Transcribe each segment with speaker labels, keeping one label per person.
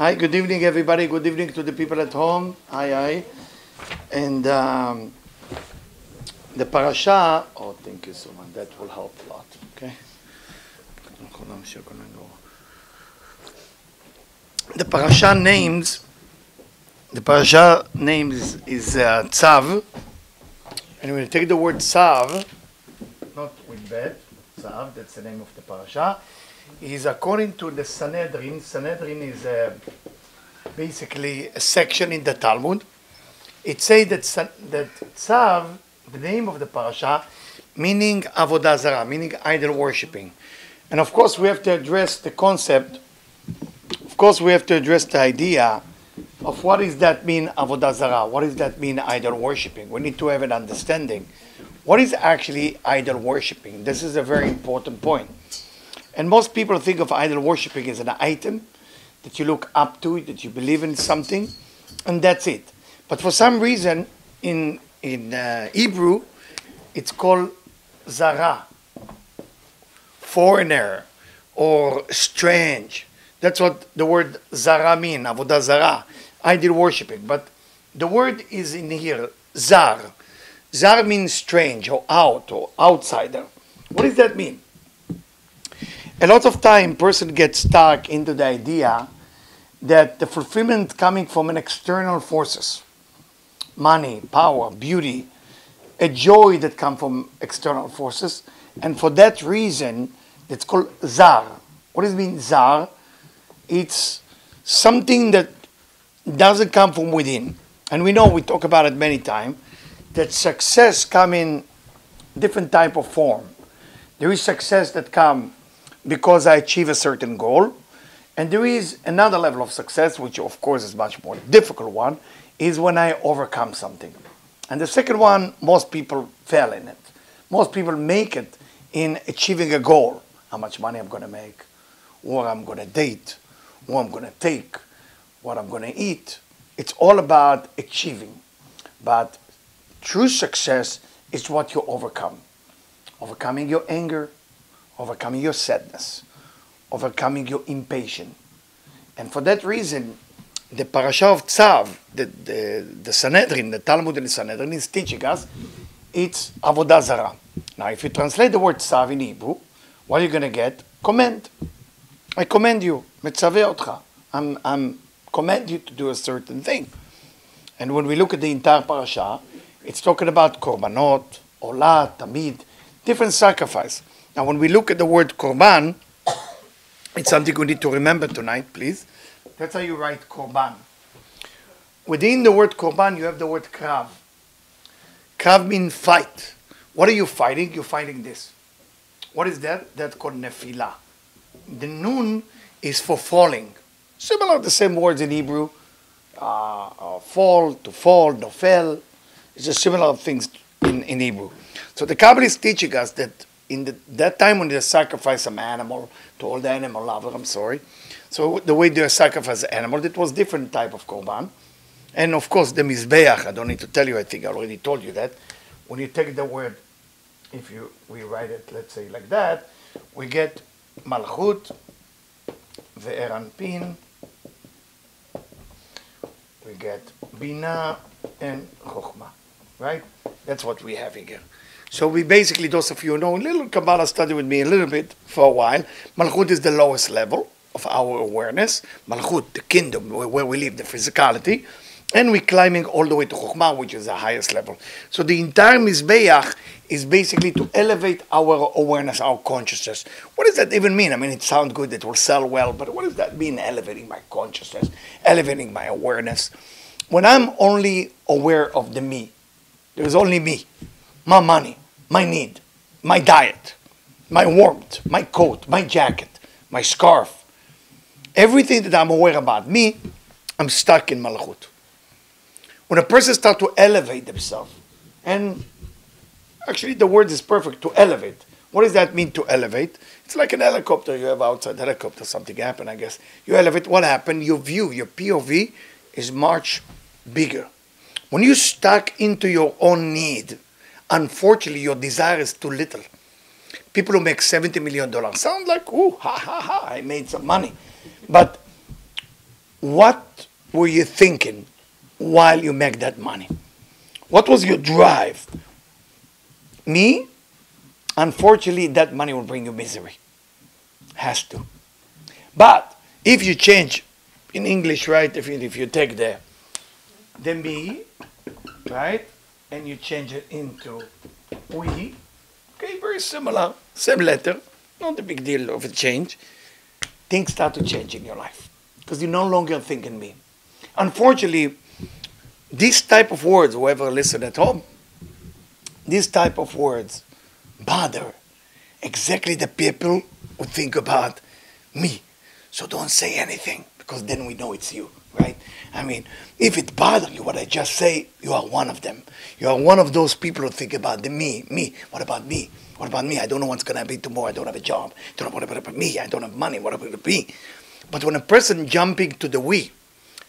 Speaker 1: Hi, good evening, everybody. Good evening to the people at home. Hi. And the parasha, oh, thank you so much. That will help a lot, okay? The parasha names is Tzav. And when you take the word Tzav, not with bet, Tzav, that's the name of the parasha, is according to the Sanhedrin. Sanhedrin is basically a section in the Talmud. It says that Tzav, the name of the parasha, meaning Avodah Zarah, meaning idol worshipping. And of course we have to address the concept, of course we have to address the idea of what does that mean Avodah Zarah, what does that mean idol worshipping. We need to have an understanding. What is actually idol worshipping? This is a very important point. And most people think of idol worshipping as an item that you look up to, that you believe in something, and that's it. But for some reason, in Hebrew, it's called zara, foreigner, or strange. That's what the word zara means, avodah zara, idol worshipping. But the word is in here, zar. Zar means strange, or out, or outsider. What does that mean? A lot of time, person gets stuck into the idea that the fulfillment coming from an external forces, money, power, beauty, a joy that come from external forces, and for that reason, it's called zar. What does it mean, zar? It's something that doesn't come from within. And we know, we talk about it many times, that success come in different type of form. There is success that come because I achieve a certain goal. And there is another level of success, which of course is much more difficult one, is when I overcome something. And the second one, most people fail in it. Most people make it in achieving a goal. How much money I'm going to make, where I'm going to date, who I'm going to take, what I'm going to eat. It's all about achieving. But true success is what you overcome. Overcoming your anger, overcoming your sadness, overcoming your impatience. And for that reason, the parasha of Tzav, the Sanhedrin, the Talmud and the Sanhedrin is teaching us, it's Avodah Zarah. Now, if you translate the word Tzav in Hebrew, what are you going to get? Command. I command you. Metzaveh otcha. I'm command you to do a certain thing. And when we look at the entire parasha, it's talking about korbanot, olah, tamid, different sacrifice. Now, when we look at the word korban, it's something we need to remember tonight, please. That's how you write korban. Within the word korban, you have the word krav. Krav means fight. What are you fighting? You're fighting this. What is that? That's called nefilah. The nun is for falling. Similar to the same words in Hebrew. Fall, to fall, nofel. It's just similar things in Hebrew. So the Kabbalah is teaching us that in that time when they sacrifice some animal to all the animal lovers, so the way they sacrifice the animal, that was different type of korban. And of course the mizbeach, I don't need to tell you, I think I already told you that. When you take the word, we write it, let's say like that, we get malchut, ve'eranpin, we get bina and chokhmah, right? That's what we have here. So we basically, those of you who know a little Kabbalah, study with me a little bit for a while. Malchut is the lowest level of our awareness. Malchut, the kingdom where we live, the physicality. And we're climbing all the way to Chokhmah, which is the highest level. So the entire Mizbeach is basically to elevate our awareness, our consciousness. What does that even mean? I mean, it sounds good, it will sell well, but what does that mean, elevating my consciousness, elevating my awareness? When I'm only aware of the me, there's only me, my money, my need, my diet, my warmth, my coat, my jacket, my scarf. Everything that I'm aware about me, I'm stuck in malchut. When a person starts to elevate themselves, and actually the word is perfect, to elevate. What does that mean, to elevate? It's like an helicopter you have outside, helicopter, something happened, I guess. You elevate, what happened? Your view, your POV is much bigger. When you're stuck into your own need, unfortunately, your desire is too little. People who make $70 million sound like, ooh, ha, ha, ha, I made some money. But what were you thinking while you make that money? What was your drive? Me, unfortunately, that money will bring you misery. Has to. But if you change in English, right, if you take the me, right, and you change it into we, okay, very similar, same letter, not a big deal of a change, things start to change in your life because you no longer think in me. Unfortunately, this type of words, whoever listen at home, this type of words bother exactly the people who think about me. So don't say anything because then we know it's you, right? I mean, if it bothers you what I just say, you are one of them. You are one of those people who think about the me. What about me? What about me? I don't know what's going to be tomorrow. I don't have a job. Don't know what about me. I don't have money. What about me? But when a person jumping to the we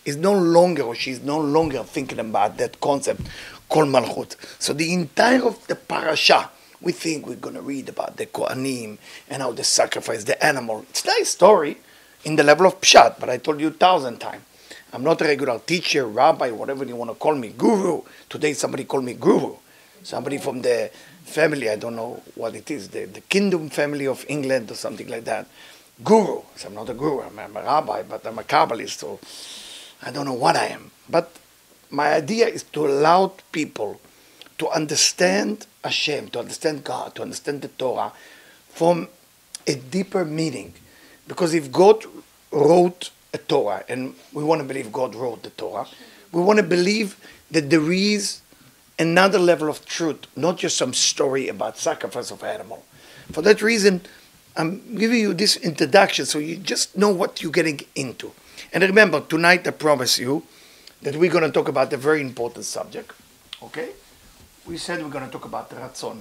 Speaker 1: is no longer, or she's no longer thinking about that concept called Malchut. So the entire of the parasha, we think we're going to read about the Kohanim and how they sacrifice the animal. It's a nice story in the level of Pshat, but I told you 1,000 times. I'm not a regular teacher, rabbi, whatever you want to call me, guru. Today somebody called me guru. Somebody from the family, I don't know what it is, the kingdom family of England or something like that. Guru. So I'm not a guru, I'm a rabbi, but I'm a Kabbalist, so I don't know what I am. But my idea is to allow people to understand Hashem, to understand God, to understand the Torah from a deeper meaning. Because if God wrote a Torah, and we want to believe God wrote the Torah, we want to believe that there is another level of truth, not just some story about sacrifice of animal. For that reason, I'm giving you this introduction so you just know what you're getting into. And remember, tonight I promise you that we're going to talk about a very important subject. Okay? We said we're going to talk about Ratzon.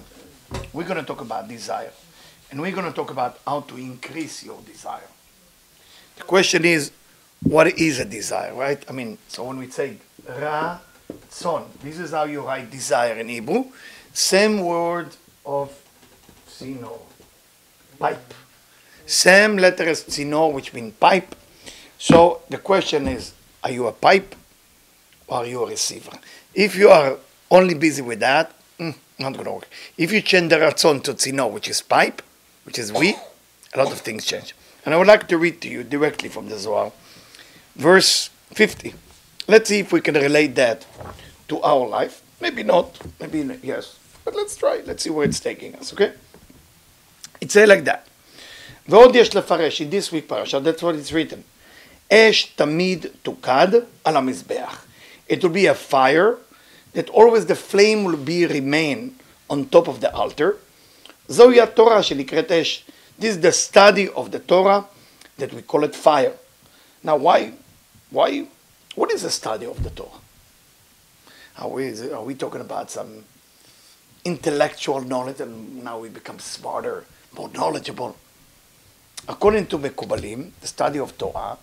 Speaker 1: We're going to talk about desire. And we're going to talk about how to increase your desire. The question is, what is a desire, right? I mean, so when we say Ratzon, this is how you write desire in Hebrew. Same word of Tzino, pipe. Same letter as Tzino, which means pipe. So the question is, are you a pipe or are you a receiver? If you are only busy with that, not going to work. If you change the Ratzon to Tzino, which is pipe, which is we, a lot of things change. And I would like to read to you directly from the Zohar, verse 50. Let's see if we can relate that to our life. Maybe not, maybe yes. But let's try. Let's see where it's taking us, okay? It says like that. ועוד יש לפרש, in this week parasha, that's what it's written. אש תמיד תוקד על המזבח. It will be a fire that always the flame will be remain on top of the altar. זוהי התורה שנקראת אש. This is the study of the Torah that we call it fire. Now why, what is the study of the Torah? Are we talking about some intellectual knowledge and now we become smarter, more knowledgeable? According to Mekubalim, the study of Torah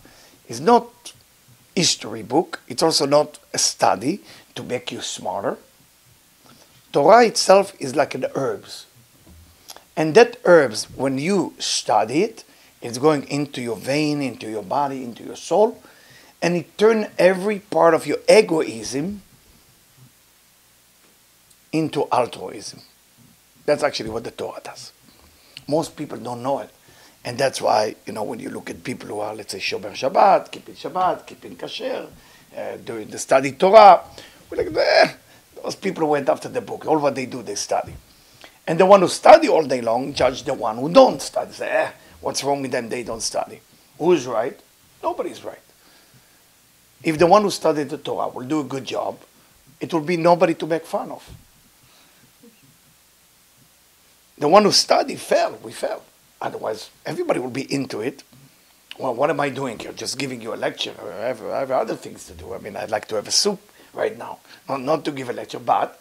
Speaker 1: is not history book. It's also not a study to make you smarter. Torah itself is like an herbs. And that herbs, when you study it, it's going into your vein, into your body, into your soul, and it turns every part of your egoism into altruism. That's actually what the Torah does. Most people don't know it. And that's why, when you look at people who are, let's say, Shomer Shabbat, keeping kasher, doing the study Torah, we're like, those people who went after the book. All what they do, they study. And the one who study all day long judge the one who don't study. Say, what's wrong with them? They don't study. Who is right? Nobody's right. If the one who studied the Torah will do a good job, it will be nobody to make fun of. The one who studied failed. We failed. Otherwise, everybody will be into it. Well, what am I doing here? Just giving you a lecture. I have other things to do. I mean, I'd like to have a soup right now. Not to give a lecture, but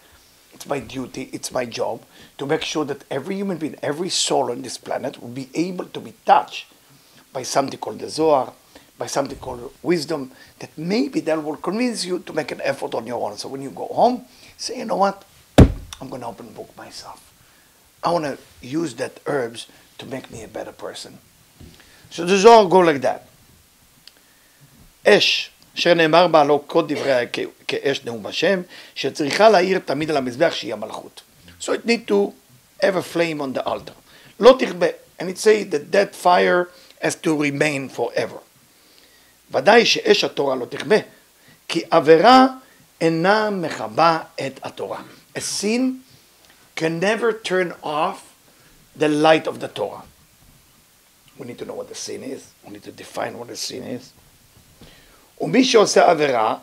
Speaker 1: it's my duty, it's my job to make sure that every human being, every soul on this planet will be able to be touched by something called the Zohar, by something called wisdom, that maybe that will convince you to make an effort on your own. So when you go home, say, you know what? I'm going to open a book myself. I want to use that herbs to make me a better person. So the Zohar go like that. אש, אשר נאמר בה לו כל דבריה כאש נאום השם, שצריכה להאיר תמיד על המזבח שהיא המלכות. So it need to have a flame on the altar. לא תכבה, and it say that that fire has to remain forever. ודאי שאש התורה לא תכבה, כי עבירה אינה מכבה את התורה. A sin can never turn off the light of the Torah. We need to know what the sin is. We need to define what the sin is. ומי שעושה עבירה,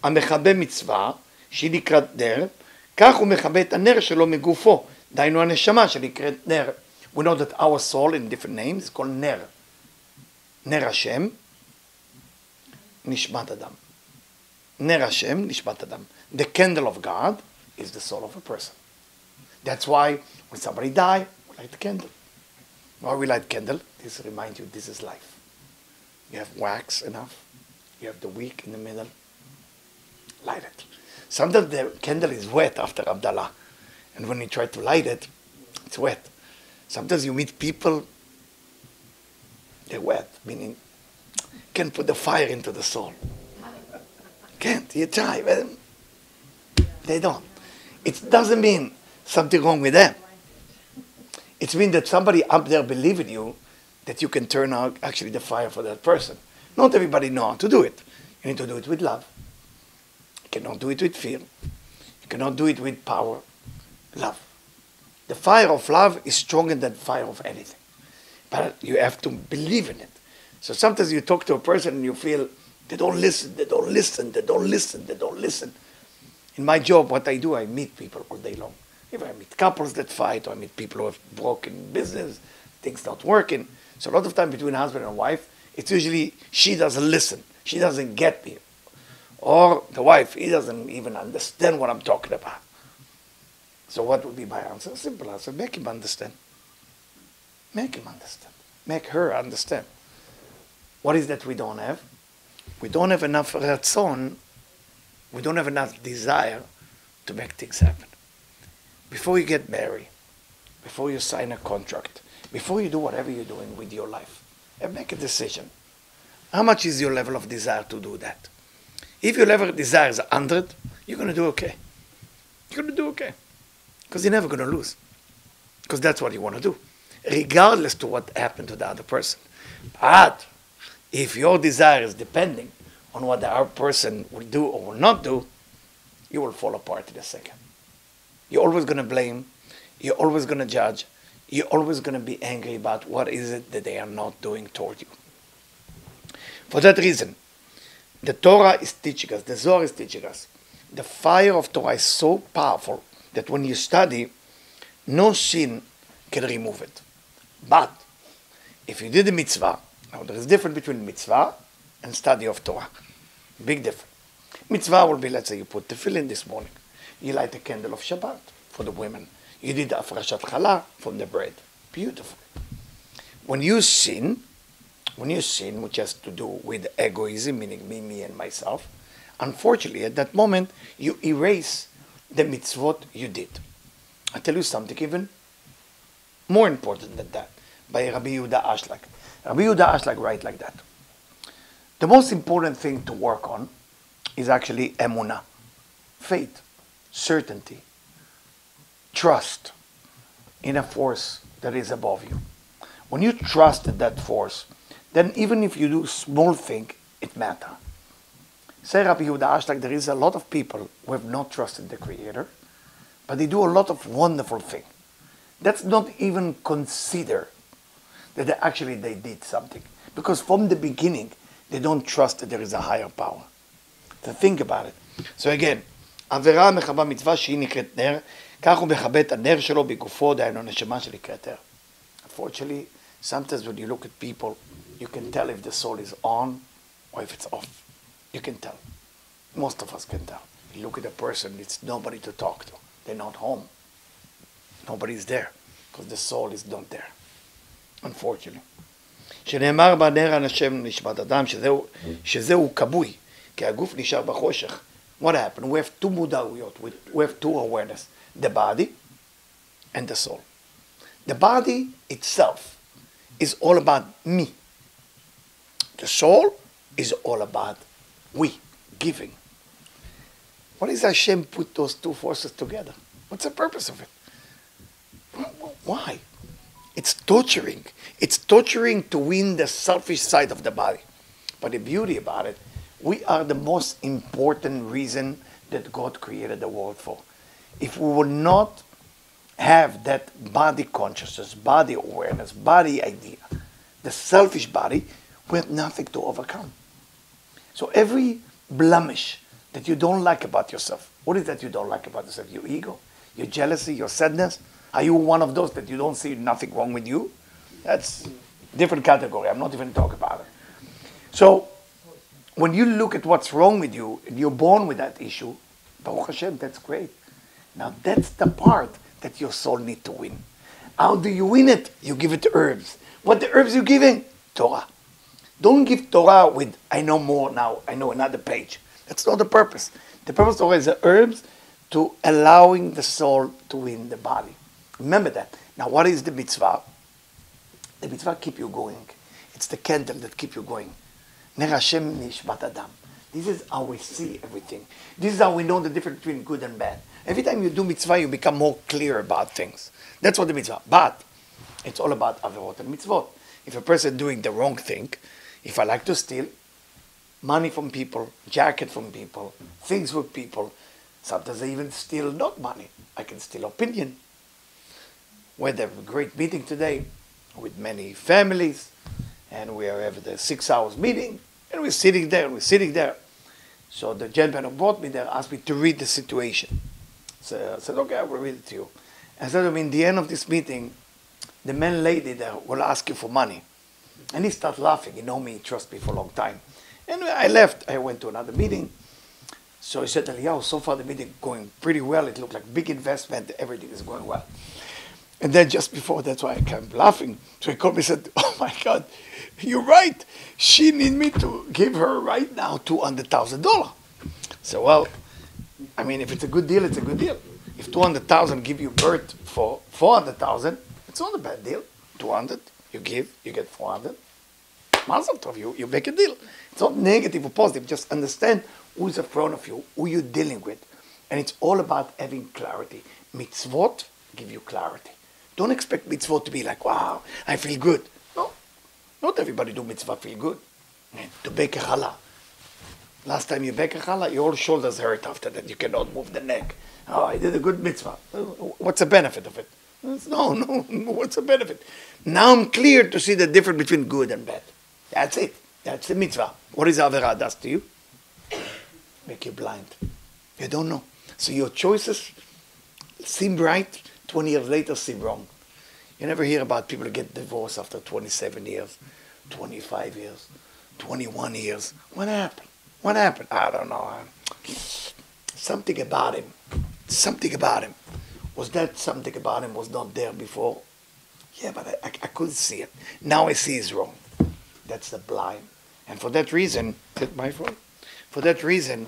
Speaker 1: המכבה מצווה, שהיא נקראת נר, כך הוא מכבה את הנר שלו מגופו, דהיינו הנשמה שנקראת נר. We know that our soul in different names is called נר. נר השם, נשמת אדם. נר השם, נשמת אדם. The candle of God is the soul of a person. That's why when somebody dies, we light the candle. Why we light candle? This reminds you this is life. You have wax enough. You have the wick in the middle. Light it. Sometimes the candle is wet after Abdallah. And when you try to light it, it's wet. Sometimes you meet people, they're wet, meaning you can't put the fire into the soul. Can't. You try, but they don't. It doesn't mean something wrong with them. It means that somebody up there believes in you that you can turn out actually the fire for that person. Not everybody knows how to do it. You need to do it with love. You cannot do it with fear. You cannot do it with power. Love. The fire of love is stronger than the fire of anything. But you have to believe in it. So sometimes you talk to a person and you feel they don't listen, they don't listen, they don't listen, they don't listen. In my job, what I do, I meet people all day long. If I meet couples that fight, or I meet people who have broken business, things not working. So a lot of time between husband and wife, it's usually she doesn't listen. She doesn't get me. Or the wife, he doesn't even understand what I'm talking about. So what would be my answer? Simple answer, make him understand. Make him understand. Make her understand. What is that we don't have? We don't have enough ratzon. We don't have enough desire to make things happen. Before you get married, before you sign a contract, before you do whatever you're doing with your life, and make a decision. How much is your level of desire to do that? If your level of desire is 100, you're going to do okay. You're going to do okay. Because you're never going to lose. Because that's what you want to do. Regardless to what happened to the other person. But if your desire is depending on what the other person will do or will not do, you will fall apart in a second. You're always going to blame. You're always going to judge. You're always going to be angry about what is it that they are not doing toward you. For that reason, the Torah is teaching us, the Zohar is teaching us, the fire of Torah is so powerful that when you study, no sin can remove it. But if you did a mitzvah, now there is a difference between mitzvah and study of Torah. Big difference. Mitzvah will be, let's say you put tefillin this morning. You light the candle of Shabbat for the women. You did the afrashat challah from the bread. Beautiful. When you sin, which has to do with egoism, meaning me, and myself, unfortunately at that moment you erase the mitzvot you did. I'll tell you something even more important than that, by Rabbi Yehuda Ashlag. Rabbi Yehuda Ashlag writes like that. The most important thing to work on is actually emunah, faith, certainty, trust in a force that is above you. When you trust in that force, then even if you do small thing, it matters. Say Rabbi Yehuda Ashlag, there is a lot of people who have not trusted the Creator, but they do a lot of wonderful things. That's not even consider that they did something. Because from the beginning, they don't trust that there is a higher power. So think about it. So again, עבירה מכבה מצווה שהיא נקראת נר, כך הוא מכבה את הנר שלו בגופו, דהיינו הנשמה שנקראת נר. Unfortunately, sometimes when you look at people, you can tell if the soul is on or if it's off. You can tell. Most of us can tell. You look at a person, it's nobody to talk to. They're not home. Nobody's there because the soul is not there. Unfortunately. שנאמר בנר הנשם נשמת אדם, שזהו כבוי, כי הגוף נשאר בחושך. What happened? We have two מודעויות, we have two awareness. The body and the soul. The body itself is all about me. The soul is all about we, giving. What is Hashem put those two forces together? What's the purpose of it? Why? It's torturing. It's torturing to win the selfish side of the body. But the beauty about it, we are the most important reason that God created the world for. If we would not have that body consciousness, body awareness, body idea, the selfish body, we have nothing to overcome. So every blemish that you don't like about yourself, what is that you don't like about yourself? Your ego, your jealousy, your sadness? Are you one of those that you don't see nothing wrong with you? That's a different category. I'm not even talking about it. So when you look at what's wrong with you and you're born with that issue, Baruch Hashem, that's great. Now that's the part that your soul needs to win. How do you win it? You give it herbs. What the herbs you giving? Torah. Don't give Torah with, I know more now, I know another page. That's not the purpose. The purpose of Torah is the herbs to allowing the soul to win the body. Remember that. Now what is the mitzvah? The mitzvah keep you going. It's the candle that keep you going. Ner Hashem nishmat adam. This is how we see everything. This is how we know the difference between good and bad. Every time you do mitzvah, you become more clear about things. That's what the mitzvah. But it's all about averot and mitzvot. If a person doing the wrong thing, if I like to steal money from people, jacket from people, things with people, sometimes I even steal not money. I can steal opinion. We had a great meeting today with many families, and we are having the 6 hours meeting, and we're sitting there. So the gentleman who brought me there asked me to read the situation. So I said, okay, I will read it to you. I said to him, in the end of this meeting, the man lady there will ask you for money. And he started laughing. He know me, he trusts me for a long time. And I left. I went to another meeting. So he said, Eliyahu, so far the meeting going pretty well. It looked like big investment. Everything is going well. And then just before, that's why I kept laughing. So he called me and said, oh my God, you're right. She need me to give her right now $200,000. So, well, I mean, if it's a good deal, it's a good deal. If 200,000 give you birth for 400,000, it's not a bad deal. 200, you give, you get 400. Mazel tov, you make a deal. It's not negative or positive. Just understand who's in front of you, who you're dealing with. And it's all about having clarity. Mitzvot give you clarity. Don't expect mitzvot to be like, wow, I feel good. No, not everybody do mitzvah feel good. To bake a challah. Last time you bake a challah, your whole shoulders hurt after that. You cannot move the neck. Oh, I did a good mitzvah. What's the benefit of it? No, what's the benefit? Now I'm clear to see the difference between good and bad. That's it. That's the mitzvah. What is Averah does to you? Make you blind. You don't know. So your choices seem right, 20 years later seem wrong. You never hear about people who get divorced after 27 years, 25 years, 21 years. What happened? What happened? I don't know. Something about him. Something about him. Was that something about him was not there before? Yeah, but I couldn't see it. Now I see it's wrong. That's the blind. And for that reason, my fault. For that reason,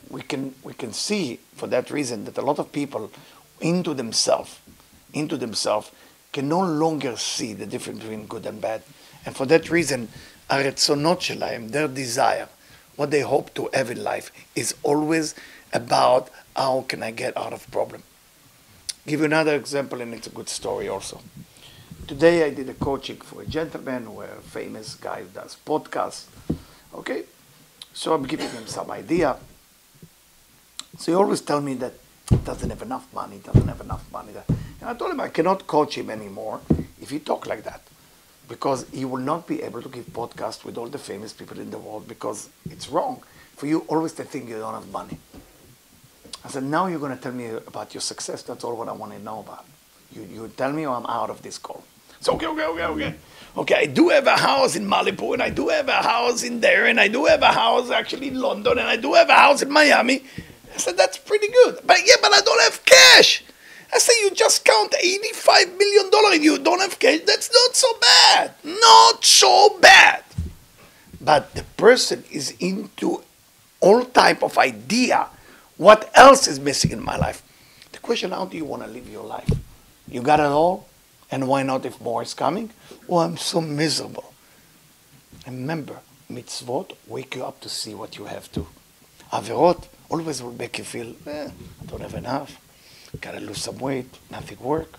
Speaker 1: we can see for that reason that a lot of people into themselves can no longer see the difference between good and bad. And for that reason, הרצונות שלהם, their desire, what they hope to have in life, is always about how can I get out of problem. Give you another example, and it's a good story also. Today I did a coaching for a gentleman who a famous guy who does podcasts. Okay? So I'm giving him some idea. So he always tell me that he doesn't have enough money, And I told him I cannot coach him anymore if he talk like that. Because he will not be able to give podcasts with all the famous people in the world because it's wrong for you always to think you don't have money. I said, now you're going to tell me about your success. That's all what I want to know about. You tell me or I'm out of this call. So, okay. Okay, I do have a house in Malibu, and I do have a house in there, and I do have a house actually in London, and I do have a house in Miami. I said, that's pretty good. But I don't have cash. I said, you just count $85 million and you don't have cash. That's not so bad. Not so bad. But the person is into all type of idea. What else is missing in my life? The question, how do you want to live your life? You got it all? And why not if more is coming? Oh, I'm so miserable. And remember, mitzvot wake you up to see what you have to. Averot always will make you feel, I don't have enough. Gotta lose some weight, nothing work.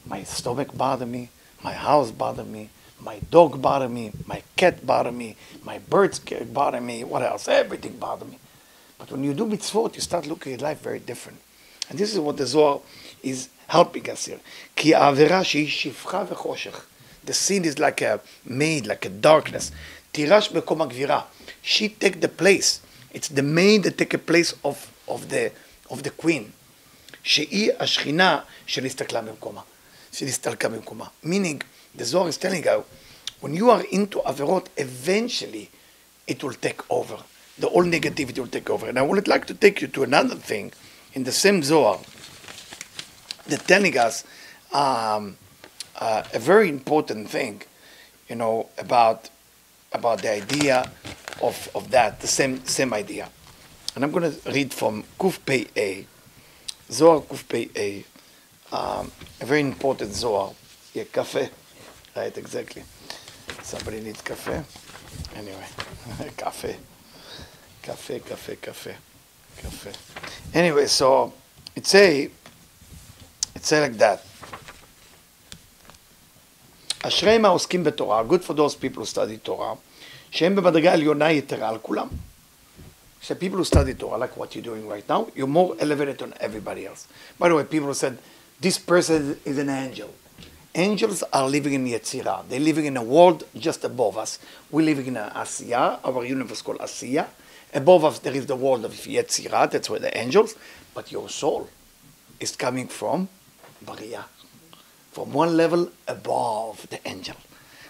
Speaker 1: My stomach bother me, my house bother me, my dog bother me, my cat bother me, my birds bother me, what else? Everything bother me. But when you do mitzvot, you start looking at life very different. And this is what the Zohar is helping us here. Ki העבירה שהיא שפחה וחושך. The sin is like a maid, like a darkness. תירש מקום הגבירה. She take the place. It's the maid that take a place of the queen. שהיא השכינה שנסתכלה במקומה. שנסתלקה במקומה. Meaning, the Zohar is telling you, when you are into averot, eventually it will take over. The whole negativity will take over. And I would like to take you to another thing in the same Zohar that telling us a very important thing, about the idea of that, the same idea. And I'm going to read from Kuf Pei A, Zohar Kuf Pei A, a very important Zohar. Yeah, cafe, right? Exactly. Somebody needs cafe. Anyway, cafe. Anyway, so it say like that. אשריהם העוסקים בתורה, good for those people who study Torah, שהם במדרגה עליונה יתרה על כולם. So people who study Torah, like what you're doing right now, you're more elevated than everybody else. By the way, people who said, this person is an angel. Angels are living in Yetzirah. They're living in a world just above us. We're living in Asiya, our universe is called Asiya. Above us there is the world of Yetzirah, that's where the angels. But your soul is coming from Bariya, from one level above the angel.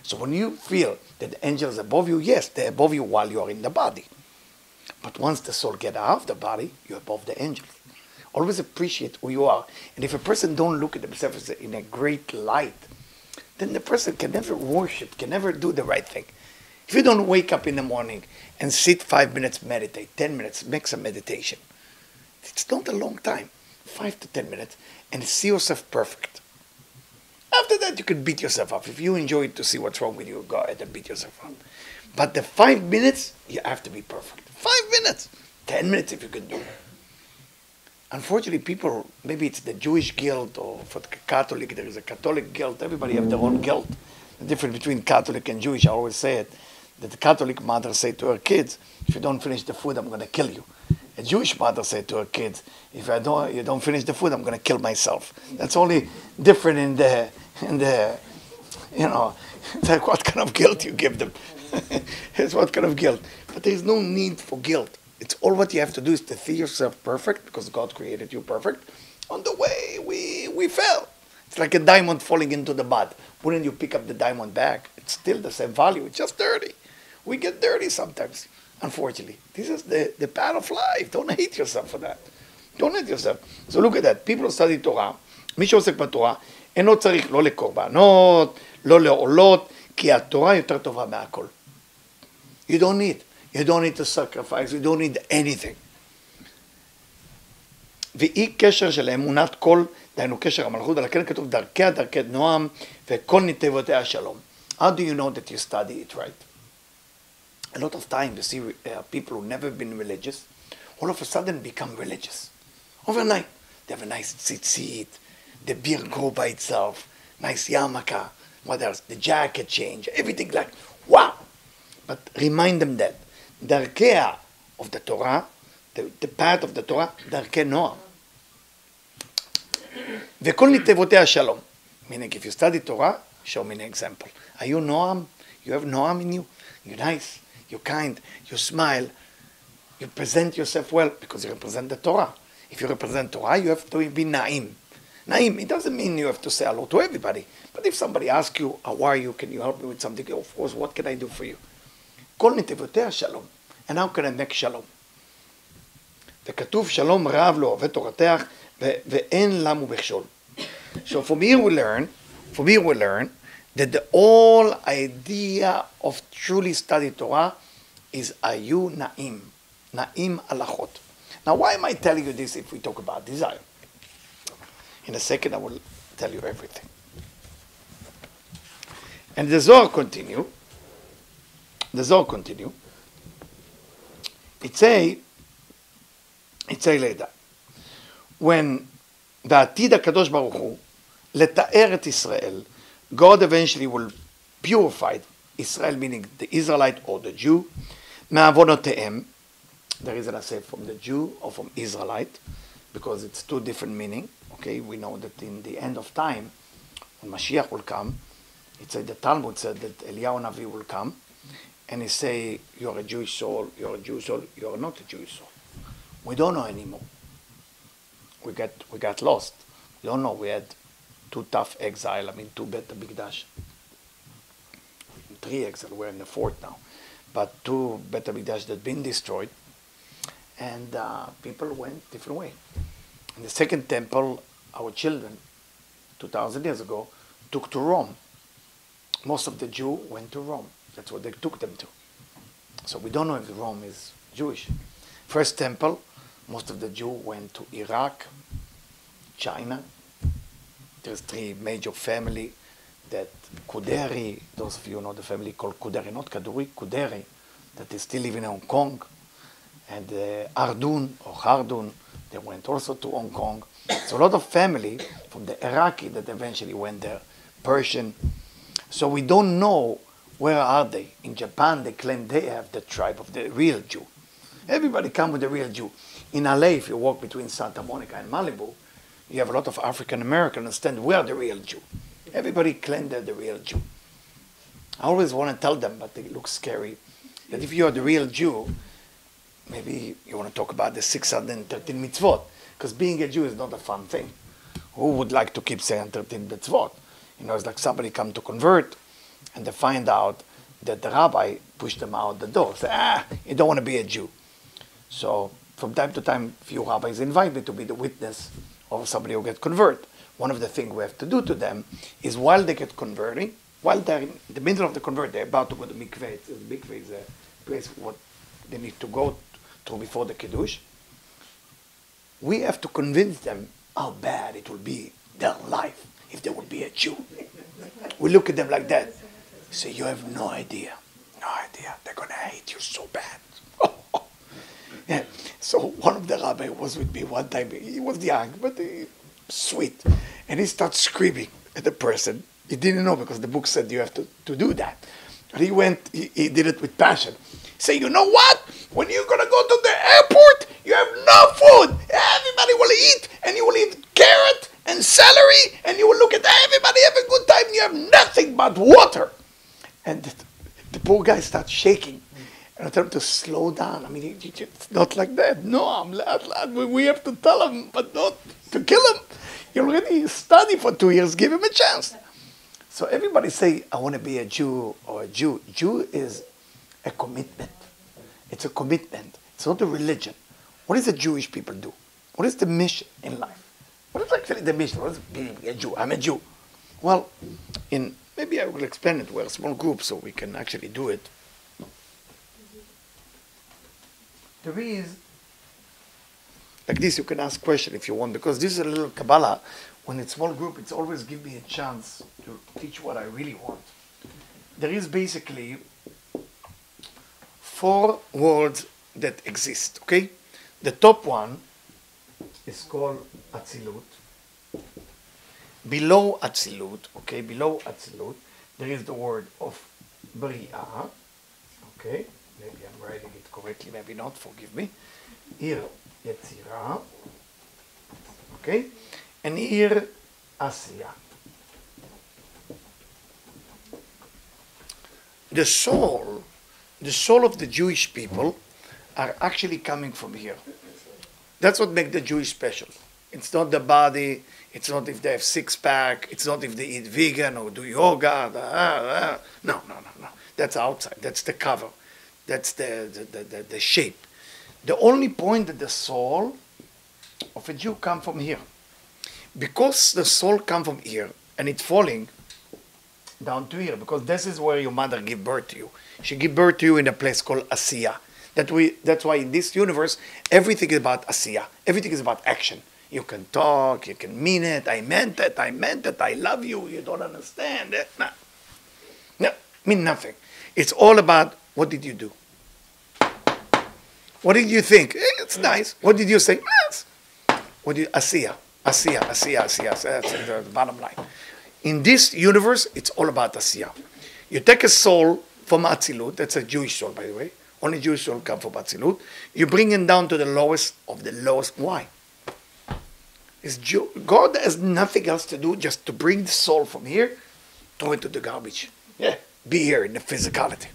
Speaker 1: So when you feel that the angel is above you, yes, they're above you while you are in the body. But once the soul gets out of the body, you're above the angels. Always appreciate who you are. And if a person don't look at themselves in a great light, then the person can never worship, can never do the right thing. If you don't wake up in the morning and sit 5 minutes, meditate, 10 minutes, make some meditation. It's not a long time, 5 to 10 minutes, and see yourself perfect. After that, you can beat yourself up. If you enjoy to see what's wrong with you, go ahead and beat yourself up. But the 5 minutes, you have to be perfect. 5 minutes, 10 minutes if you can do it. Unfortunately, people, maybe it's the Jewish guilt, or for the Catholic, there is a Catholic guilt. Everybody have their own guilt. The difference between Catholic and Jewish, I always say it, that the Catholic mother say to her kids, if you don't finish the food, I'm going to kill you. A Jewish mother say to her kids, if you don't finish the food, I'm going to kill myself. That's only different in the it's like what kind of guilt you give them. It's what kind of guilt. But there's no need for guilt. It's all what you have to do is to see yourself perfect, because God created you perfect. On the way, we fell. It's like a diamond falling into the mud. Wouldn't you pick up the diamond back? It's still the same value. It's just dirty. We get dirty sometimes, unfortunately. This is the path of life. Don't hate yourself for that. Don't hate yourself. So look at that. People who study Torah, מי שעוסק בתורה, אינו צריך לא לקורבנות, לא לעולות, כי התורה יותר טובה מהכל. You don't need to sacrifice, you don't need anything. ואי קשר של אמונת כל, דהיינו קשר המלכות, על כן כתוב דרכיה דרכי נועם, וכל נתיבותיה שלום. How do you know that you study it right? A lot of time you see people who never been religious, all of a sudden become religious. Overnight, they have a nice tzitzit, the beard grow by itself, nice yarmulke, what else? The jacket change, everything like, wow! But remind them that דרכיה of the Torah, the path of the Torah, דרכי נועם. וכל נתיבותיה שלום. Meaning, if you study Torah, show me an example. Are you Noam? You have Noam in you? You're nice, you're kind, you smile, you present yourself well because you represent the Torah. If you represent Torah, you have to be Naim. Naim, it doesn't mean you have to say hello to everybody. But if somebody asks you, how are you, can you help me with something? Of course, what can I do for you? כל נתיבותיה שלום. And how can I make shalom? וכתוב שלום רב לא אוהב תורתך ואין למו מכשול. So from here we learn that the whole idea of truly study Torah is ayu na'im. Na'im alachot. Now why am I telling you this if we talk about desire? In a second I will tell you everything. And the Zohar continue. the Zohar continue. It say like that. When the Atid HaKadosh Baruch Hu, לתאר את ישראל, God eventually will purify Israel, meaning the Israelite or the Jew, מעוונותיהם, there is a say from the Jew or from Israelite, because it's two different meaning. Okay, we know that in the end of time, when Mashiach will come, it said the Talmud said that Eliyahu Navi will come, and he say, you're a Jewish soul, you're a Jewish soul, you're not a Jewish soul. We don't know anymore. We got lost. We don't know. We had 2 tough exile. I mean, 2 Bet HaMikdash. 3 exile. We're in the 4th now. But 2 Bet HaMikdash that been destroyed. And people went different way. In the second temple, our children, 2,000 years ago, took to Rome. Most of the Jew went to Rome. That's what they took them to. So we don't know if Rome is Jewish. First temple, most of the Jew went to Iraq, China. There's 3 major family that Kuderi, those of you know the family called Kuderi, not Kaduri, Kuderi, that is still living in Hong Kong. And Ardun or Khardun, they went also to Hong Kong. So a lot of family from the Iraqi that eventually went there, Persian. So we don't know where are they. In Japan, they claim they have the tribe of the real Jew. Everybody come with the real Jew. In LA, if you walk between Santa Monica and Malibu, you have a lot of African Americans who stand, we are the real Jew. Everybody claim they're the real Jew. I always want to tell them, but they look scary, that if you are the real Jew, maybe you want to talk about the 613 mitzvot, because being a Jew is not a fun thing. Who would like to keep saying 13 mitzvot? You know, it's like somebody come to convert, and they find out that the rabbi pushed them out the door. Say, you don't want to be a Jew. So from time to time, few rabbis invite me to be the witness of somebody who get convert. One of the things we have to do to them is while they get converting, while they're in the middle of the convert, they're about to go to mikveh. The mikveh is a place what they need to go to before the kiddush. We have to convince them how bad it will be their life if they would be a Jew. We look at them like that. Say, you have no idea. No idea. They're going to hate you so bad. Yeah. So one of the rabbis was with me one time. He was young, but sweet. And he starts screaming at the person. He didn't know because the book said you have to do that. But he went, he did it with passion. Say, you know what? When you're going to go to the airport, you have no food. Everybody will eat, and you will eat carrot and celery, and you will look at everybody, have a good time, and you have nothing but water. And the poor guy starts shaking. And I tell him to slow down. I mean, it's not like that. No, I'm lad. We have to tell him, but not to kill him. You already study for 2 years, give him a chance. So everybody say, I want to be a Jew or a Jew. Jew is a commitment. It's a commitment. It's not a religion. What does the Jewish people do? What is the mission in life? What is actually the mission? What is being a Jew? I'm a Jew. Well, maybe I will explain it. We're a small group, so we can actually do it. There is, like this, you can ask question if you want, because this is a little Kabbalah. When it's small group, it's always give me a chance to teach what I really want. There is basically 4 worlds that exist, okay? The top one is called Atzilut. Below Atzilut, okay, below Atzilut, there is the word of Bria, okay? Maybe I'm writing it correctly, maybe not, forgive me. Here, Yetzirah, okay? And here, Asiya. The soul of the Jewish people are actually coming from here. That's what makes the Jewish special. It's not the body, it's not if they have 6-pack, it's not if they eat vegan or do yoga. No. That's outside, that's the cover. That's the shape. The only point that the soul of a Jew come from here. Because the soul come from here and it's falling down to here, because this is where your mother gave birth to you. She gave birth to you in a place called Asiya. That's why in this universe, everything is about Asiya. Everything is about action. You can talk, you can mean it, I meant it, I love you, you don't understand it. No, mean nothing. It's all about what did you do? What did you think? It's nice. What did you say? Yes. What did you, Asiya. That's the bottom line. In this universe, it's all about Asiya. You take a soul from Atzilut, that's a Jewish soul, by the way. Only Jewish soul come from Atzilut. You bring it down to the lowest of the lowest. Why? God has nothing else to do just to bring the soul from here, throw it to the garbage. Yeah. Be here in the physicality.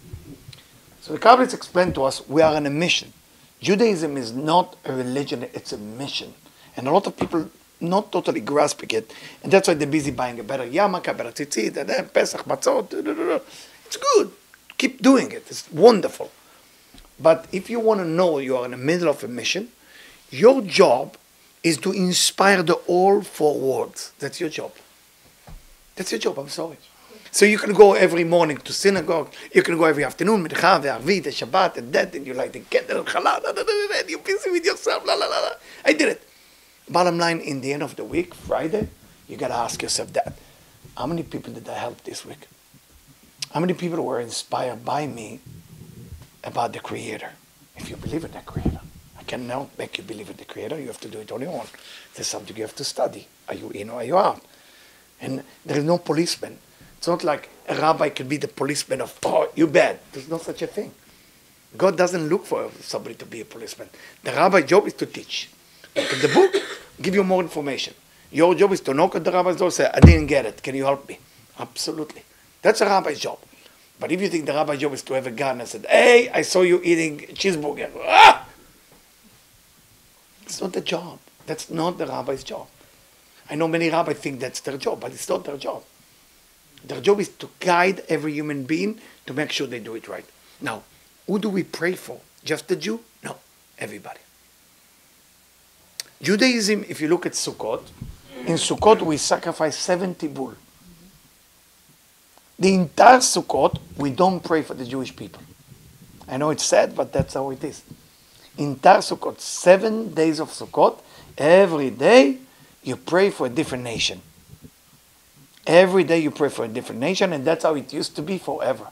Speaker 1: So the Kabbalists explain to us we are on a mission. Judaism is not a religion, it's a mission. And a lot of people not totally grasping it. And that's why they're busy buying a better yarmulke, a better tzitzit, and then Pesach, Matzot. It's good. Keep doing it. It's wonderful. But if you want to know you are in the middle of a mission, your job is to inspire the all four worlds. That's your job. That's your job, I'm sorry. So you can go every morning to synagogue, you can go every afternoon, Mincha, Arvit, Shabbat, and that, and you light the candle, and you're busy with yourself, I did it. Bottom line, in the end of the week, Friday, you got to ask yourself that. How many people did I help this week? How many people were inspired by me about the Creator? If you believe in the Creator. I cannot make you believe in the Creator. You have to do it on your own. There's something you have to study. Are you in or are you out? And there is no policeman. It's not like a rabbi can be the policeman of, oh, you bad. There's no such a thing. God doesn't look for somebody to be a policeman. The rabbi's job is to teach. Look at the book, give you more information. Your job is to knock at the rabbi's door and say, I didn't get it. Can you help me? Absolutely. That's a rabbi's job. But if you think the rabbi's job is to have a gun and say, hey, I saw you eating cheeseburger. Ah! It's not the job. That's not the rabbi's job. I know many rabbis think that's their job, but it's not their job. Their job is to guide every human being to make sure they do it right. Now, who do we pray for? Just the Jew? No, everybody. Judaism, if you look at Sukkot, in Sukkot we sacrifice 70 bull. The entire Sukkot, we don't pray for the Jewish people. I know it's sad, but that's how it is. Entire Sukkot, 7 days of Sukkot, every day you pray for a different nation. Every day you pray for a different nation, and that's how it used to be forever.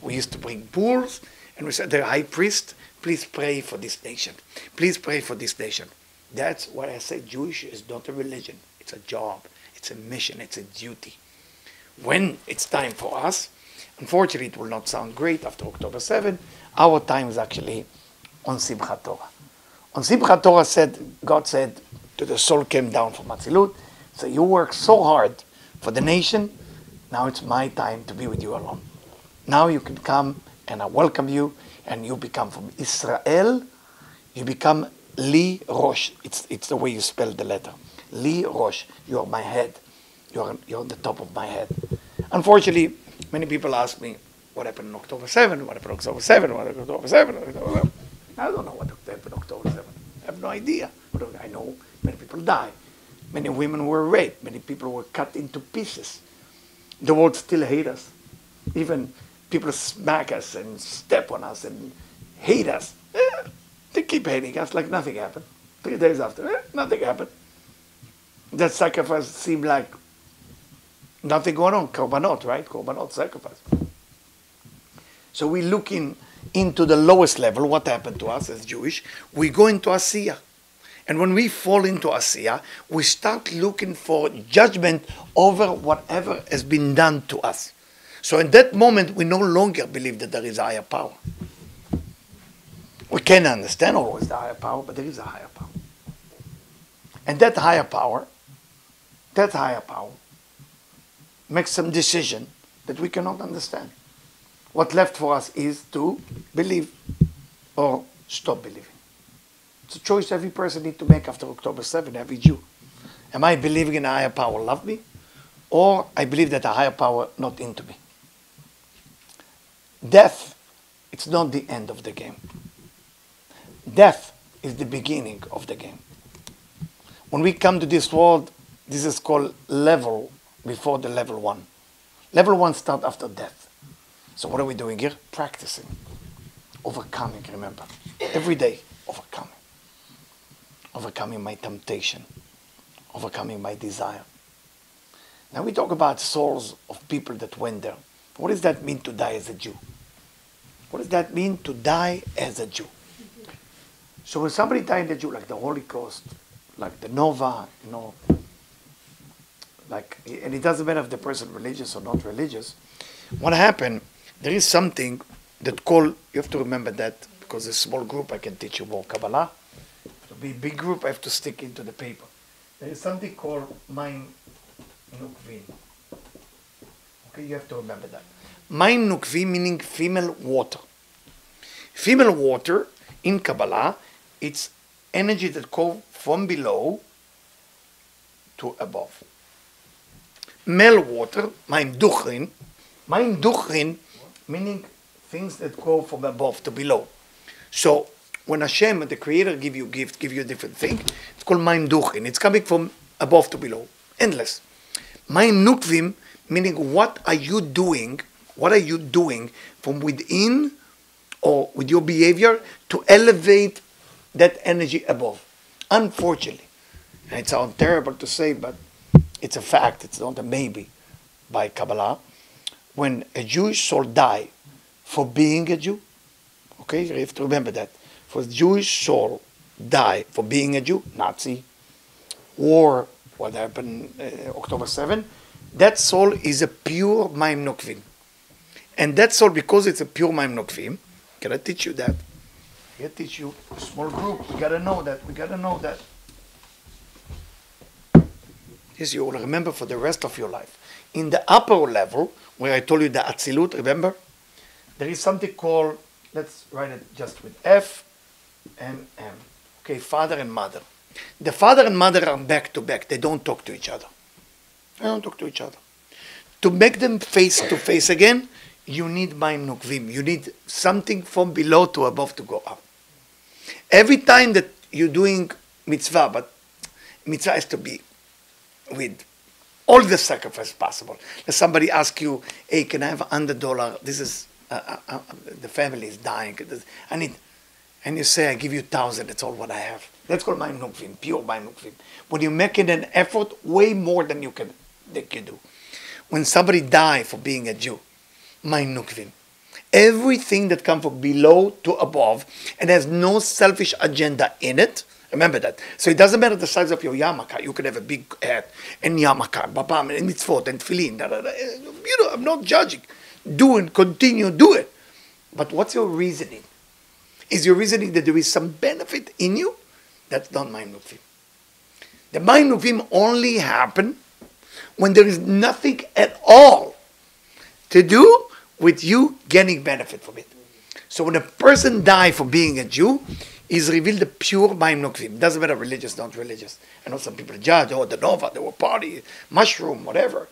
Speaker 1: We used to bring bulls, and we said, the high priest, please pray for this nation. Please pray for this nation. That's what I say. Jewish is not a religion. It's a job. It's a mission. It's a duty. When it's time for us, unfortunately it will not sound great after October 7, our time is actually on Simchat Torah. On Simchat Torah God said to the soul came down from Atzilut, so you work so hard for the nation, now it's my time to be with you alone. Now you can come and I welcome you, and you become from Israel, you become Li Rosh. It's the way you spell the letter. Li Rosh. You are my head. You're on the top of my head. Unfortunately, many people ask me, what happened on October 7? What happened on October 7? What happened on October 7? I don't know what happened on October 7. I have no idea. I know many people died. Many women were raped. Many people were cut into pieces. The world still hates us. Even people smack us and step on us and hate us. They keep hating us like nothing happened. 3 days after, nothing happened. That sacrifice seemed like nothing going on. Korbanot, right? Korbanot, sacrifice. So we look into the lowest level, what happened to us as Jewish. We go into Asiya. And when we fall into Asiya, we start looking for judgment over whatever has been done to us. So in that moment, we no longer believe that there is a higher power. We can't understand always the higher power, but there is a higher power. And that higher power makes some decision that we cannot understand. What left for us is to believe or stop believing. It's a choice every person needs to make after October 7, every Jew. Am I believing in a higher power love me? Or I believe that a higher power not into me? Death, it's not the end of the game. Death is the beginning of the game. When we come to this world, this is called level before the level 1. Level 1 starts after death. So what are we doing here? Practicing. Overcoming, remember. Every day, overcoming. Overcoming my temptation. Overcoming my desire. Now we talk about souls of people that went there. What does that mean to die as a Jew? What does that mean, to die as a Jew? So when somebody died as a Jew, like the Holocaust, like the Nova, and it doesn't matter if the person religious or not religious, what happened, there is something that called, you have to remember that, because a small group, I can teach you more Kabbalah. To be a big group, I have to stick into the paper. There is something called Maim Nukvim. Okay, you have to remember that. Maim Nukvim meaning female water. Female water, in Kabbalah, it's energy that goes from below to above. Male water, Maim Duchrin. Maim Duchrin meaning things that go from above to below. So when Hashem, the Creator, give you a gift, give you a different thing, it's called Maim Duchrin. It's coming from above to below. Endless. Maim Nukvim meaning what are you doing from within or with your behavior to elevate that energy above. Unfortunately, and it sounds terrible to say, but it's a fact, it's not a maybe by Kabbalah, when a Jewish soul die for being a Jew, okay, you have to remember that. For a Jewish soul die for being a Jew, Nazi, war, what happened October 7, that soul is a pure Maim Nukvim. And that soul, because it's a pure Maim Nukvim, can I teach you that? I can teach you a small group. We gotta know that. Yes, you will remember for the rest of your life. In the upper level, where I told you the Atzilut, remember? There is something called, let's write it just with F and M. Okay, father and mother. The father and mother are back to back. They don't talk to each other. To make them face to face again, you need Maim Nukvim. You need something from below to above to go up. Every time that you're doing mitzvah, but mitzvah has to be with all the sacrifice possible. If somebody asks you, hey, can I have $100? This is, the family is dying. I need, and you say, I give you 1,000, that's all what I have. That's called Maim Nukvim, pure Maim Nukvim. When you're making an effort, way more than you can do. When somebody dies for being a Jew, Maim Nukvim. Everything that comes from below to above and has no selfish agenda in it, remember that. So it doesn't matter the size of your yarmulke. You can have a big hat and yarmulke, babam, and mitzvot, and tefillin. I'm not judging. Do and continue, do it. But what's your reasoning? Is your reasoning that there is some benefit in you? That's not Maim Nukvim. The Maim Nukvim only happen when there is nothing at all to do with you getting benefit from it. So when a person dies for being a Jew, is revealed the pure Maim Nukvim. Doesn't matter religious, not religious. I know some people judge, the Nova, they were party, mushroom, whatever.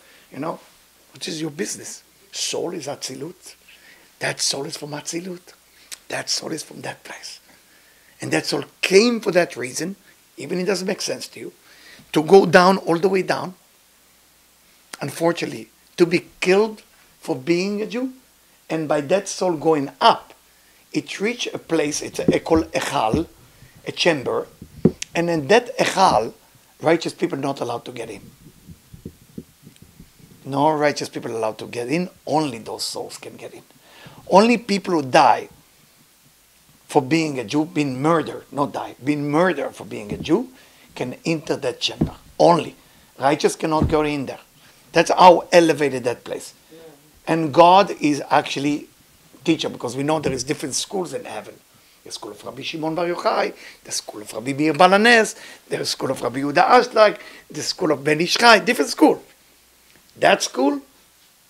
Speaker 1: Which is your business. Soul is Atzilut. That soul is from Atzilut. That soul is from that place. And that soul came for that reason, even it doesn't make sense to you, to go down, all the way down, unfortunately, to be killed for being a Jew, and by that soul going up, it reached a place, it's called Echal, a chamber, and in that Echal, righteous people are not allowed to get in. No righteous people are allowed to get in, only those souls can get in. Only people who die for being a Jew, being murdered for being a Jew, can enter that chamber. Only. Righteous cannot go in there. That's how elevated that place. And God is actually teacher, because we know there is different schools in heaven. The school of Rabbi Shimon Bar Yochai, the school of Rabbi Meir Balanes, the school of Rabbi Yehuda Ashlag, the school of Ben Ishchai, different school. That school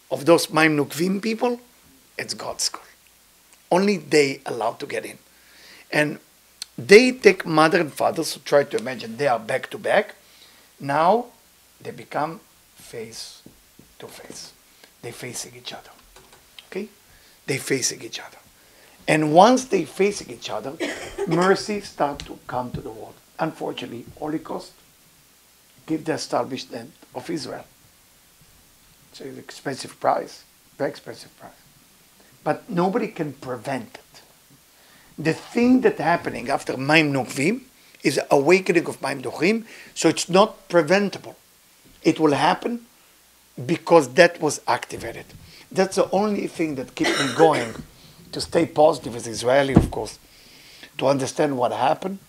Speaker 1: of those Maim Nukvim people, it's God's school. Only they allowed to get in. And they take mother and father, so try to imagine they are back to back. Now they become face to face. They're facing each other. Okay? They're facing each other. And once they facing each other, mercy starts to come to the world. Unfortunately, Holocaust give the establishment of Israel. It's an expensive price, very expensive price. But nobody can prevent it. The thing that's happening after Maim Nukvim is awakening of Maim Duchrim, so it's not preventable. It will happen because that was activated. That's the only thing that keeps me going to stay positive as Israeli, of course, to understand what happened.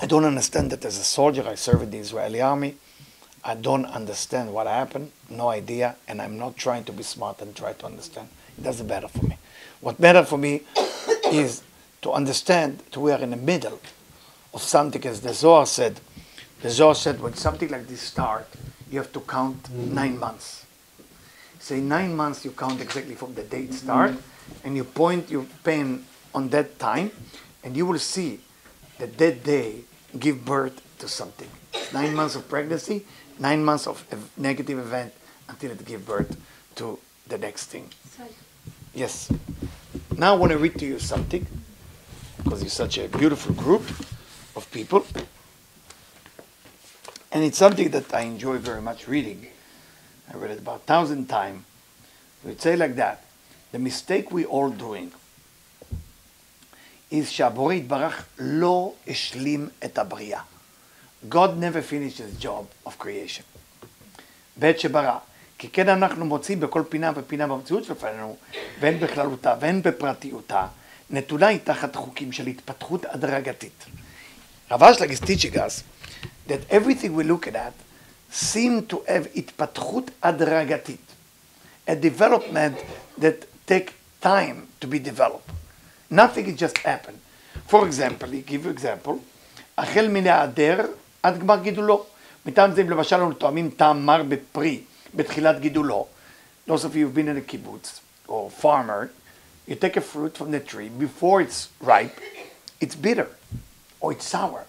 Speaker 1: I don't understand that as a soldier. I serve in the Israeli army. I don't understand what happened, no idea, and I'm not trying to be smart and try to understand. It doesn't matter for me. What matters for me is to understand that we are in the middle of something, as the Zohar said. The Zohar said when something like this starts, you have to count 9 months. Say 9 months you count exactly from the day it starts, and you point your pen on that time, and you will see that that day give birth to something. 9 months of pregnancy, 9 months of a negative event until it gives birth to the next thing. Yes. Now I want to read to you something, because you're such a beautiful group of people. And it's something that I enjoy very much reading. I read it about 1,000 times. We'd say like that. The mistake we all doing is שהבורא יתברך לא השלים את הבריאה. God never finished his job of creation. בעת שברא. כי כן אנחנו מוצאים בכל פינה ופינה במציאות שלפנינו, והן בכללותה והן בפרטיותה, נתונה היא תחת חוקים של התפתחות הדרגתית. רב אשלג is teaching us that everything we look at seem to have התפתחות הדרגתית. A development that take time to be developed. Nothing just happened. For example, I give you example, החל מן העדר עד גמר גידולו. מטעם זה למשל אנחנו תואמים טעם מר בפרי בתחילת גידולו. Those of you who've been in a kibbutz or farmer, you take a fruit from the tree, before it's ripe, it's bitter or it's sour.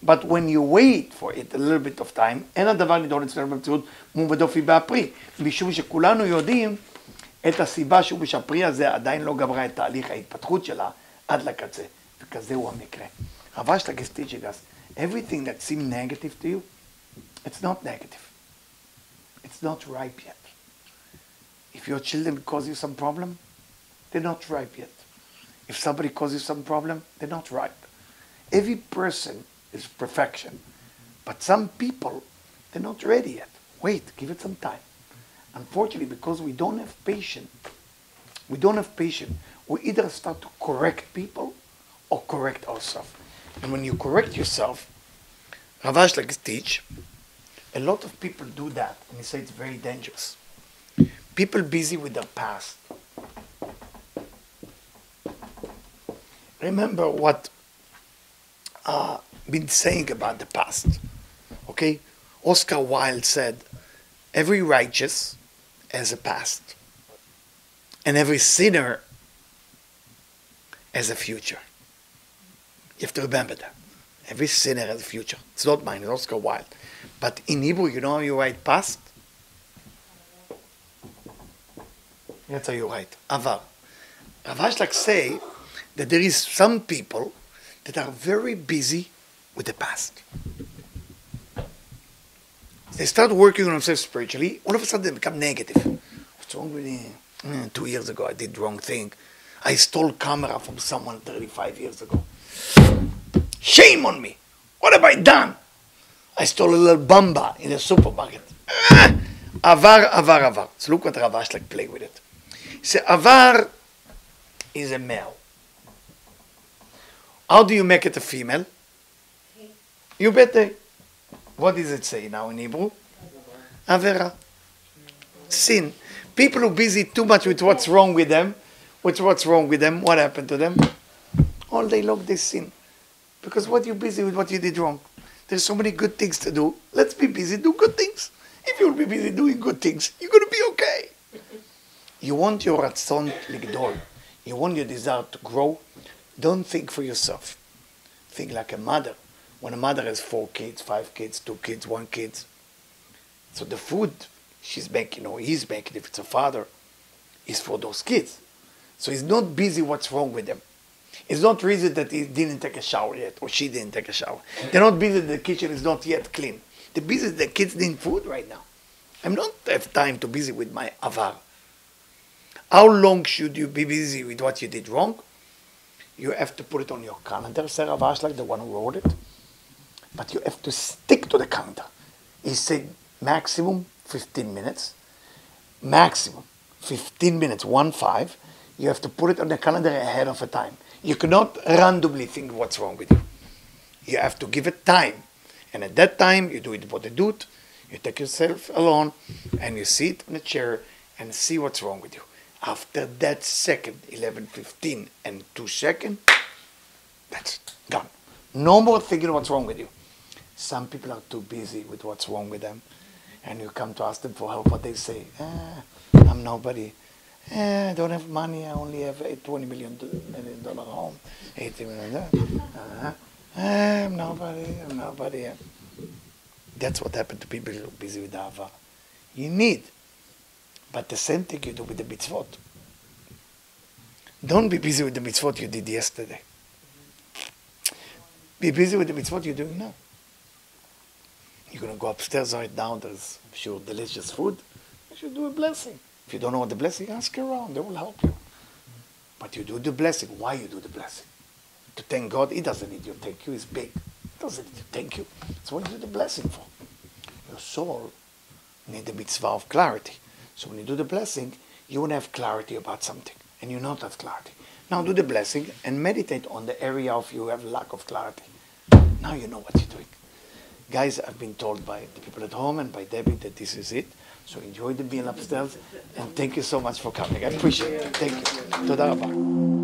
Speaker 1: But when you wait for it a little bit of time, אין הדבר נידון אצלנו במציאות מובדופי בפרי. משום שכולנו יודעים את הסיבה שבשפרי הזה עדיין לא גמרה את תהליך ההתפתחות שלה עד לקצה. וכזה הוא המקרה. רב אשלג is teaching us, everything that seems negative to you, it's not negative. It's not ripe yet. If your children cause you some problem, they're not ripe yet. If somebody causes you some problem, they're not ripe. Every person is perfection. But some people, they're not ready yet. Wait, give it some time. Unfortunately, because we don't have patience, we either start to correct people or correct ourselves. And when you correct yourself, Rav Ashlag teach, a lot of people do that, and he says it's very dangerous. People busy with their past. Remember what been saying about the past. Okay? Oscar Wilde said, every righteous has a past, and every sinner has a future. You have to remember that. Every sinner has a future. It's not mine, it's Oscar Wilde. But in Hebrew, you know how you write past? That's how you write. Avar. Rav Ashlag say that there is some people that are very busy with the past. They start working on themselves spiritually, all of a sudden they become negative. What's wrong with me? 2 years ago I did the wrong thing. I stole camera from someone 35 years ago. Shame on me! What have I done? I stole a little bamba in the supermarket. Avar, avar, avar. So look what Rav Ashlag play with it. He said, avar is a male. How do you make it a female? You better. What does it say now in Hebrew? Avera. Sin. People who are busy too much with what's wrong with them, what happened to them? All day long they sin. Because what you're busy with what you did wrong. There's so many good things to do. Let's be busy, do good things. If you'll be busy doing good things, you're going to be okay. You want your ratzon ligdol. You want your desire to grow. Don't think for yourself. Think like a mother. When a mother has 4 kids, 5 kids, 2 kids, 1 kid. So the food she's making or he's making, if it's a father, is for those kids. So he's not busy what's wrong with them. It's not reason that he didn't take a shower yet or she didn't take a shower. They're not busy that the kitchen is not yet clean. They're busy that the kids need food right now. I'm not have time to busy with my avar. How long should you be busy with what you did wrong? You have to put it on your calendar, Sir Rav Ashlag, the one who wrote it. But you have to stick to the calendar. He said maximum 15 minutes. Maximum 15 minutes, 1-5. You have to put it on the calendar ahead of a time. You cannot randomly think what's wrong with you. You have to give it time. And at that time, you do it what they do. You take yourself alone and you sit in a chair and see what's wrong with you. After that second, 11, 15, and 2 seconds, that's it, gone. No more thinking what's wrong with you. Some people are too busy with what's wrong with them. And you come to ask them for help, what they say, I'm nobody. I don't have money, I only have $20 million home, $80 million. I'm nobody. That's what happened to people who are busy with Ahava. You need, but the same thing you do with the mitzvot. Don't be busy with the mitzvot you did yesterday. Be busy with the mitzvot you're doing now. You're going to go upstairs right now, there's, I'm sure, delicious food. You should do a blessing. If you don't know what the blessing, ask around, they will help you. But you do the blessing. Why you do the blessing? To thank God, He doesn't need your thank you, He's big. He doesn't need your thank you. That's what you do the blessing for. Your soul needs the mitzvah of clarity. So when you do the blessing, you want to have clarity about something. And you not have clarity. Now do the blessing and meditate on the area of you have lack of clarity. Now you know what you're doing. Guys, I've been told by the people at home and by Debbie that this is it. So enjoy the meal upstairs and thank you so much for coming. I appreciate it. Thank you. Toda rabah.